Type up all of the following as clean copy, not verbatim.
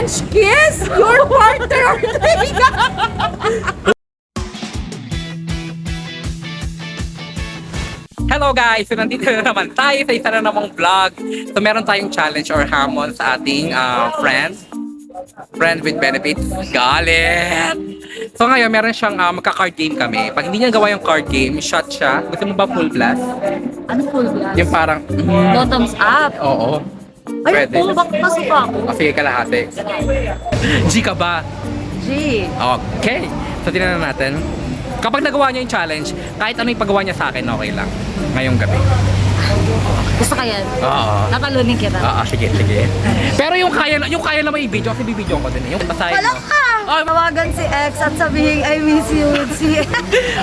French kiss your partner. Hello guys! So nandito na naman tayo sa isa na namang vlog. So meron tayong challenge or hamon sa ating friend with benefits. Galit! So ngayon meron siyang magka-card game kami. Pag hindi niya gawa yung card game, shot siya. Gusto mo ba full blast? Ano full blast? Yung parang... Bottoms up. Oo. Ay, Pwede. full back pasok ako. O sige, kalahati. G ka ba? G. Okay. So tingnan natin. Kapag nagawa niya yung challenge, kahit ano yung paggawa niya sa akin, okay lang. Ngayong gabi. Gusto ka yan? Oo. Nakalunin kita. Oo, sige. Pero yung kaya na may video, kasi bibidyo ko din. Yung basahin Wala mo. ka! Tawagan si X at sabihin, I miss you.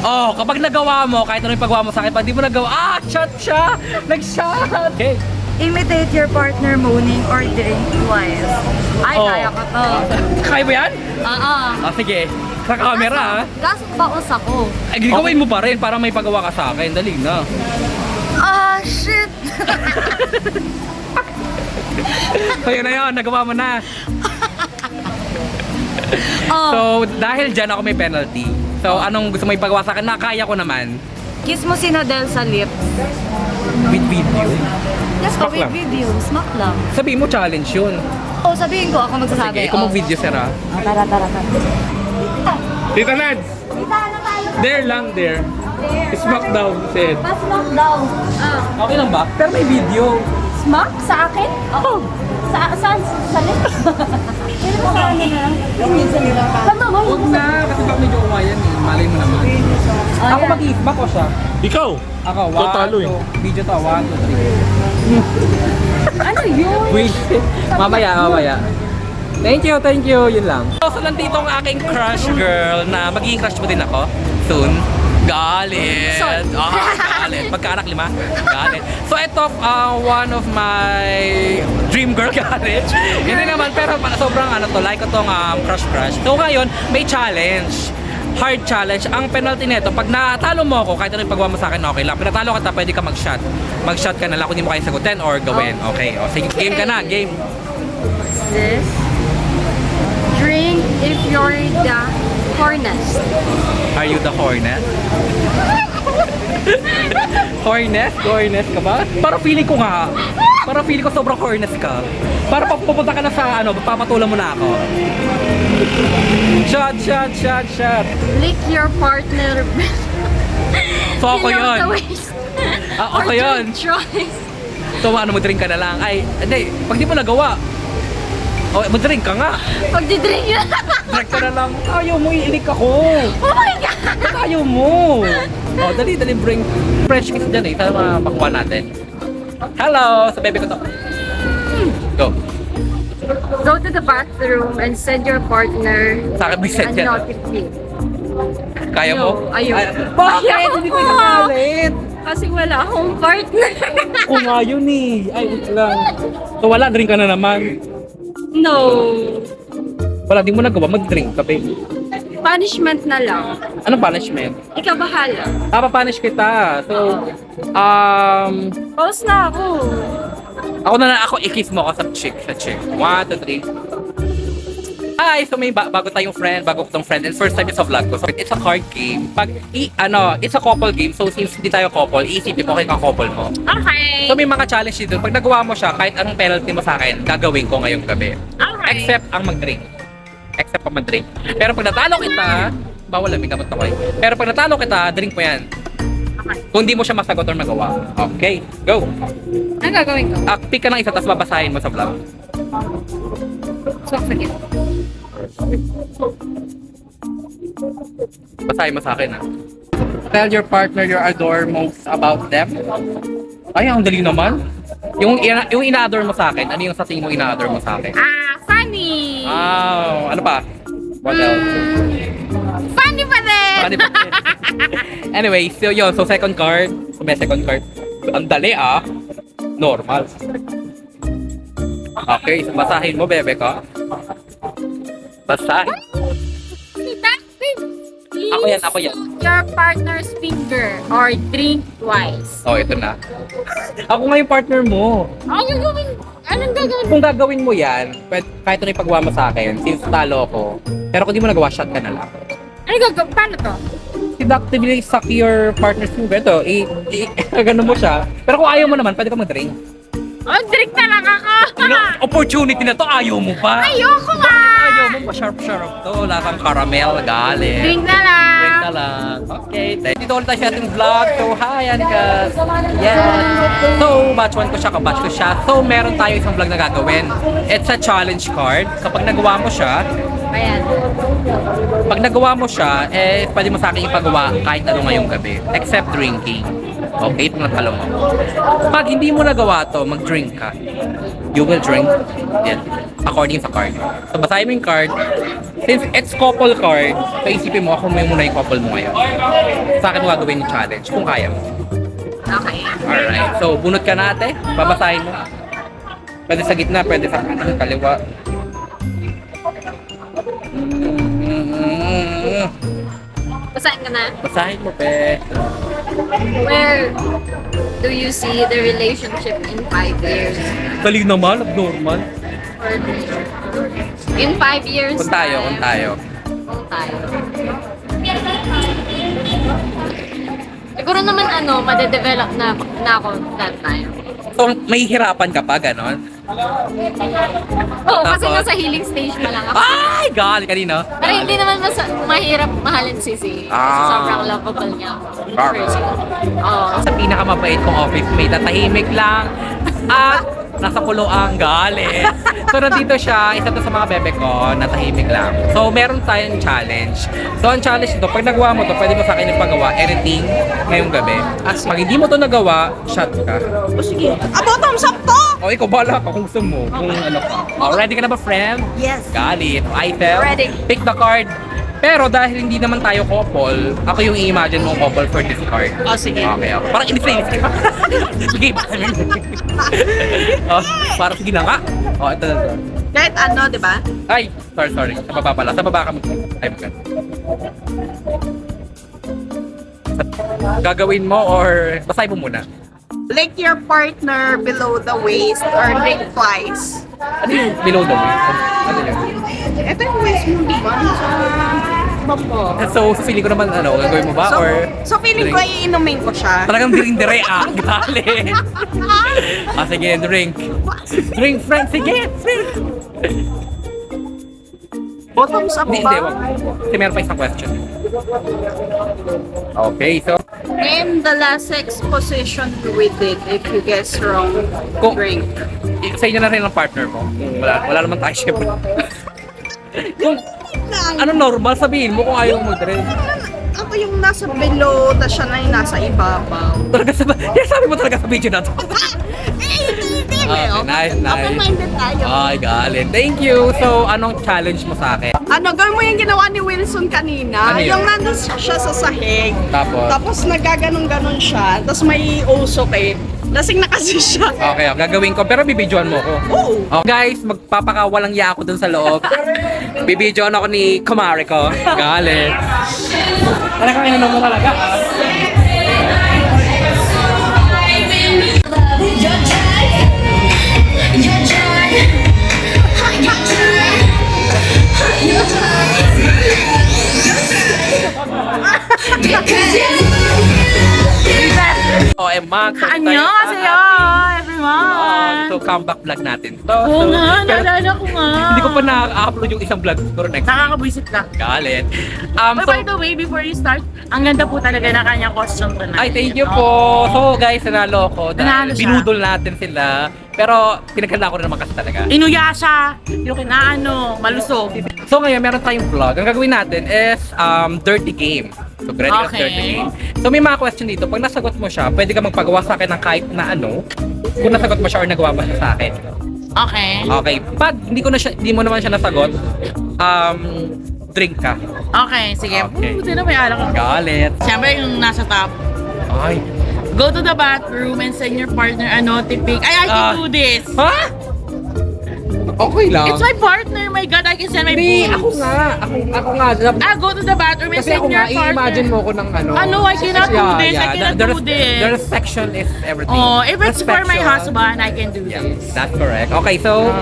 Oh, kapag nagawa mo, kahit ano yung paggawa mo sa akin, pag di mo nagawa, shot siya! Nag-shot! Okay. Imitate your partner moaning or drink twice. Ay, Oh. kaya ko to. Kaya mo yan? Oo. Sige. Sa camera, ha? Kaso baos ako. Ay, gagawin mo pa rin para may pagawa ka sa akin. Dali na. Shit! So yun na yun, nagawa mo na. Oh, So, dahil dyan ako may penalty. So, anong gusto mo ipagawa sa akin? Nakaya ko naman. kiss mo si Nadel sa lips. With video. Yes, Smack with lang. video. Smack lang. Sabihin mo challenge yun. Oh, sabihin ko, ako magsasabi. Sige, ikaw mag-video, sir, ha? Tara. Tita Nads! Kita na tayo. There lang, there. Smackdown, said. Pa-smack down. Okay lang ba? Pero may video. Smack? Sa akin? Oo. Saan? Sa lips? Pero mo ka ano na lang? Saan ba? Huwag na, kasi baka medyo umayan eh. Malay mo naman. Ako mag-i-smack ko siya. Ikaw! Ako, Ikaw talo eh. Video to, 1, 2, 3. Ano yun? Wait, mamaya. Thank you, yun lang. So, nandito ang aking crush girl na magiging crush mo din ako soon. Galit! Sorry. Galit. Magkaanak 5? Galit. So, ito, one of my dream girl, galit. Hindi naman, pero sobrang like ko tong crush. So, ngayon, may challenge. Hard challenge. Ang penalty nito, pag natalo mo ako, kahit ano yung pagawa mo sa akin, okay lang. Pag natalo ka, pwede ka mag-shot. Mag-shot ka na lang kung hindi mo kaya sagutin or gawin. Okay. O, sige, game ka na. Game. This. Drink if you're the hornest. Are you the hornet? Hornet ka ba? Parang feeling ko nga. Parang feeling ko sobrang hornet ka. Para pupunta ka na sa magpapatulan mo na ako. Shot. Lick your partner. So ako below yun. the waist. Ako Or yun. drink twice. So mag-drink ka na lang. Ay, hindi. Pag di mo nagawa. Mag-drink ka nga. Pagdidrink yun. Drink ka na lang. Ayaw mo, iilik ako. Oh my God! Ba't ayaw mo? Dali, bring fresh kiss dyan eh. Sa mga pakuha natin. Hello! Sa bebe ko to. Go. Go to the bathroom and send your partner Sa akin, may set a yan. notification. Kaya mo? Ayaw. Bakit? Hindi ko nagalit. Kasi wala akong partner. Oo nga yun eh. Ay, wait lang. So wala, drink ka na naman. No. Wala, di mo nagawa, mag-drink ka, babe. Punishment na lang. Anong punishment? Ikaw bahala. Papapunish kita. So, Pause na ako. ako i-kiss mo ako sa chick. 1, 2, 3. Hi! So may bago tayong friend, bago ko tong friend, and first time sa vlog ko. So it's a card game. It's a couple game. So since hindi tayo couple, iisipin mo kay couple mo. Okay. So may mga challenge dito. Pag nagawa mo siya, kahit anong penalty mo sa akin, gagawin ko ngayong gabi. Alright. Except ang mag-drink. Pero pag natalo kita, bawal lang, may gamot ako eh. Pero pag natalo kita, drink mo yan. Kung di mo siya masagot or magawa. Okay, go! Ano gagawin ko? Pick ka ng isa, tapos babasahin mo sa vlog. So, sige. Basahin mo sa akin ah. Tell your partner you adore most about them. Ay, ang dali naman. Yung ina-adore mo sa akin, ano yung sa tingin mo ina-adore mo sa akin? Funny! Wow! Ano pa? What else? Funny pa din! Funny pa din. Anyway, so yun. So second card. So may second card. Ang dali ah. Normal. Okay, so basahin mo, bebe ko. Basahin. Ako yan. Your partner's finger or drink twice. Oh, ito na. Ako nga yung partner mo. Ano gagawin? Anong gagawin? Kung gagawin mo yan, kahit ano ipagawa mo sa akin, since talo ko, pero kung di mo nagawa, shot ka na lang. Ano gagawin? Paano to? Seductively suck your partner's finger. Ito, gano'n mo siya. Pero kung ayaw mo naman, pwede ka mag-drink. Oh, drink na lang ako! Opportunity na to, ayaw mo pa. Ayoko nga! Ayaw mo pa, sharp-sharp to. Lasang caramel, galit. Drink na lang! Drink na lang. Okay, dito ulit tayo sa ating vlog. So, hi, Anika. Yes. So, batch 1 ko siya, kabatch ko siya. So, meron tayo isang vlog na gagawin. It's a challenge card. Kapag nagawa mo siya, Ayan. pag nagawa mo siya, pwede mo sa akin ipagawa kahit ano ngayong gabi. Except drinking. Okay, ito natalo mo. Pag hindi mo nagawa to, mag-drink ka. You will drink it according sa card. So, basahin mo yung card. Since it's couple card, so isipin mo, ako mo muna yung couple mo ngayon. Sa akin mo gagawin yung challenge, kung kaya mo. Okay. Alright, so bunot ka na ate. Babasahin mo. Pwede sa gitna, pwede sa kaliwa. Basahin ka na. Basahin mo, pe. Where do you see the relationship in 5 years? Dali naman, abnormal. Or in 5 years? Kung tayo. Kung tayo. Siguro naman madedevelop na ako that time. So, may hirapan ka pa, ganon? Oo, kasi Tapos? nasa healing stage pa lang ako. Ay, gali kanina. Pero hindi naman mahirap mahalin si Z. Kasi sobrang lovable niya. Person. Oo. Sa pinakamabait kong office mate, at tahimik lang. At nasa kuloang galit. So, nandito siya, isa to sa mga bebe ko, na tahimik lang. So, meron tayong challenge. So, ang challenge nito, pag nagawa mo to, pwede mo sa akin ipagawa anything ngayong gabi. At pag hindi mo to nagawa, shot ka. O, sige. Thumbs up to! O, ikaw, bahala ka kung gusto mo. Kung ano ka. O, ready ka na ba, friend? Yes. Galit. Item. Ready. Pick the card. Pero dahil hindi naman tayo couple, ako yung i-imagine mong couple for this card. Oh, sige. Okay, okay. Parang inis ka. Sige, oh, parang sige na nga. Oh, ito. Kahit ano, di ba? Ay, sorry. Sa baba pala. Sa baba ka mag- Ay, magka. Gagawin mo or basahin mo muna? Lick your partner below the waist or lick twice. Ano yung below the waist? Ano yun? Ito yung waist mo, di ba? So, feeling ko naman, gagawin mo ba? So feeling ko iinumin ko siya. Talagang dire-dire galit. Sige, drink. Drink, friend. Sige, drink. Bottoms up Hindi, ba? wag. Kasi meron pa isang question. Okay, so, Name the last sex position we did. If you guess wrong, Kung- drink. sa inyo na rin ang partner mo. Wala naman tayo, syempre. Kung ano normal, sabihin mo kung ayaw mo drink. Ako yung nasa below, tas siya na yung nasa ibabaw. Talaga sabi mo talaga sa video na to. Okay, nice. Open-minded tayo. Ay, galit. Thank you. So, anong challenge mo sa akin? Ano, gawin mo yung ginawa ni Wilson kanina. Ano yun? Yung nandun siya sa sahig. Tapos? Nagaganon-ganon siya. Tapos may usok eh. Lasing na kasi siya. Okay, gagawin ko. Pero bibidyoan mo ko. Oo. Oh, guys, magpapakawalang ya ako dun sa loob. Bibidyoan ako ni Kumari ko. Galit. Talagang inanong mo talaga. Emma. Annyeonghaseyo, everyone! So, comeback vlog natin. So, Oo nga, pero naalala ko nga. hindi ko pa na-upload yung isang vlog. Siguro next week. Nakakabwisit lang. Galit. But by the way, before you start, ang ganda po talaga na kanyang costume tonight. Ay, thank you po. So guys, nanalo ko. Nanalo siya. Binudol natin sila. Pero pinaganda ko rin naman kasi talaga. Inuya siya, yung kinaano, malusog. So ngayon, meron tayong vlog. Ang gagawin natin is dirty game. So ready ka sa Okay. dirty game. So may mga question dito. Pag nasagot mo siya, pwede ka magpagawa sa akin ng kahit na ano. Kung nasagot mo siya or nagawa mo siya sa akin. Okay. Okay. Pag hindi mo naman siya nasagot, drink ka. Okay, sige. Okay. Buti na may alak ako. Galit. Siyempre yung nasa top. Ay. Go to the bathroom and send your partner a naughty pic. I can do this. Ha? Okay lang. It's my partner, my God, I can send my Hindi, boobs. ako nga. Ako nga. Go to the bathroom and Kasi send ako your nga, i-imagine partner. mo ko ng ano. Ano, I cannot do this, I cannot do this. The section is everything. Oh, if it's for my Respection. husband, I can do Yeah, this. that's correct. Okay, so,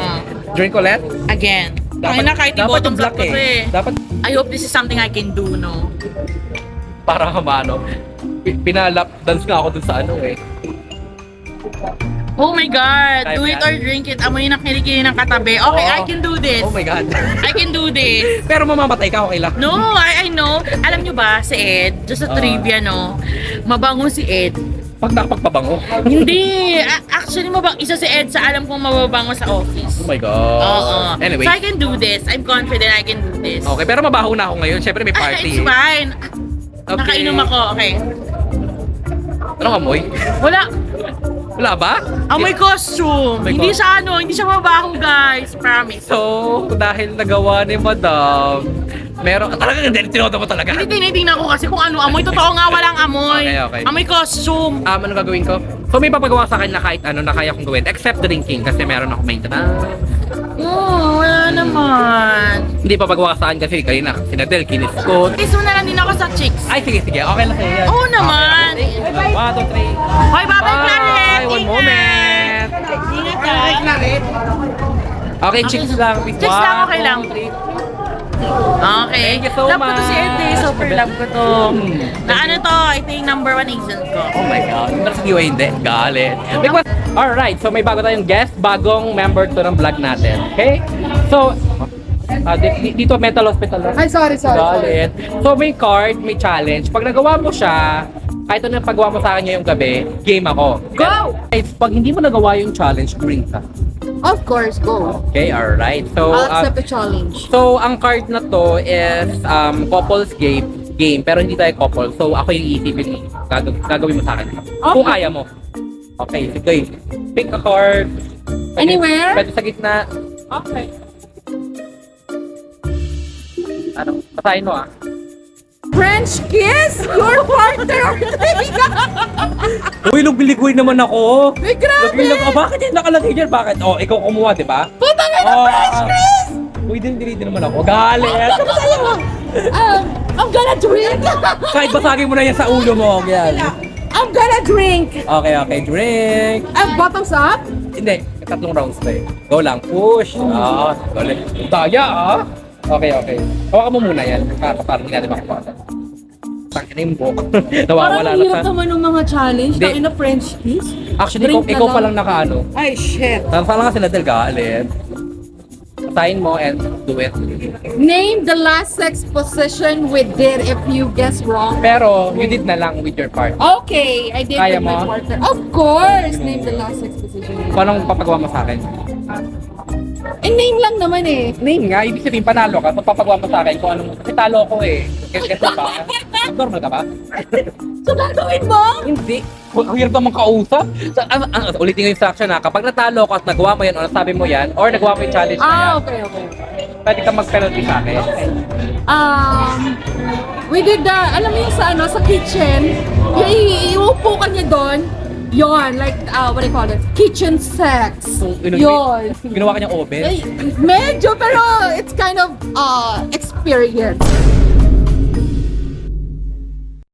drink ulit. Again. Ay na, kahit dapat i-bottoms up black ko to eh. Dapat I hope this is something I can do, no? para kamano. Pinalap dance nga ako dun sa ano eh. Oh my God, Kaya do mo it yan? or drink it. Amoy na kilikili ng katabi. Okay, Oo. I can do this. Oh my God. I can do this. Pero mamamatay ka, okay lang. No, I know. Alam nyo ba, si Ed, just a trivia, no? Mabango si Ed. Pag nakapagpabango. Hindi. Actually, isa si Ed sa alam kong mababango sa office. Oh my God. Oo. Anyway. So I can do this. I'm confident I can do this. Okay, pero mabaho na ako ngayon. Siyempre may party. It's fine. Okay. Nakainom ako. Okay. Anong amoy? Wala. Wala ba? Amoy costume. May Hindi costume. hindi siya mabaho, guys. Promise. So, dahil nagawa ni Madam, meron, talagang hindi, tinoto mo talaga. Hindi tinitingnan ko kasi kung ano amoy. Totoo nga, walang amoy. Okay, okay. Amoy costume. Ano gagawin ko? So, may papagawa sa akin na kahit ano na kaya kong gawin, except drinking, kasi meron ako maintenance. Wala naman. Hindi papagawa sa akin kasi kanina, sinadel, kinis ko. Kiss mo na lang din ako sa chicks. Ay, sige, sige. Okay lang sa'yo yan. Oo naman. Okay. 1, 2, 3. Hoy, bye-bye, Claret. One Ingat. moment. Ingat ka. Okay, chicks lang. Chicks lang, okay lang. 1, 2, 3. Okay. Thank you so love ko to si much. Ed eh. Super love ko to. Na ano to, I think number 1 agent ko. Oh my God. Pero sa giveaway hindi. Galit. Alright, so may bago tayong guest. Bagong member to ng vlog natin. Okay? So, dito mental hospital. Ay, sorry. Galit. So may card, may challenge. Pag nagawa mo siya, kahit ano yung paggawa mo sa akin ngayong gabi, game ako. Go! Pag hindi mo nagawa yung challenge, drink ka. Of course, go. Okay, alright. So, I'll accept the challenge. so ang card na to is couples game, pero hindi tayo couple. So ako yung easy gagawin mo sa akin. Kung kaya mo. Okay, sige. Pick a card. Anywhere? Pwede sa gitna. Okay. Ano? Pasahin mo ah. French kiss? Your partner! Uy, lubiligoy naman ako. Ay, grabe! Bakit yan nakalagay dyan? Bakit? Oh, ikaw kumuha, di ba? Puta nga na French kiss! Uy, din naman ako. Galit! I'm gonna drink! Kahit basagin mo na yan sa ulo mo. Yan. I'm gonna drink! Okay, drink. Bottoms up? Hindi, may 3 rounds na eh. Go lang, push. Galit. Daya ah. Okay. Hawakan mo muna yan. Parang hindi natin makuha. Tangina yung buhok. Nawawala Parang na hirap sa... naman ng mga challenge. Hindi. Tangina French kiss? Actually, Drink na ikaw lang. pa lang nakaano. Ay, shit. Parang nga sila Del galit. Sign mo and do it. Name the last sex position we did if you guess wrong. Pero, you did na lang with your part. Okay, I did Kaya with my mo? partner. Of course! Name the last sex position. Kung anong papagawa mo sa akin? Name lang naman eh. Name nga, ibig sabihin panalo ka. Pagpapagawa mo sa akin kung anong... Kasi talo ko eh. Guess mo ba? Normal ka ba? So, gagawin mo? Hindi. Ang hirap naman kausap. Ulitin yung instruction ha. Kapag natalo ko at nagawa mo yan o nasabi mo yan or nagawa mo yung challenge na yan, Okay. pwede ka mag-penalty sa akin. We did alam mo yung sa kitchen, iupo ka niya doon, yon like, what do you call it? Kitchen sex. Yon. Ginawa ka niyang oven. Medyo, pero it's kind of experience.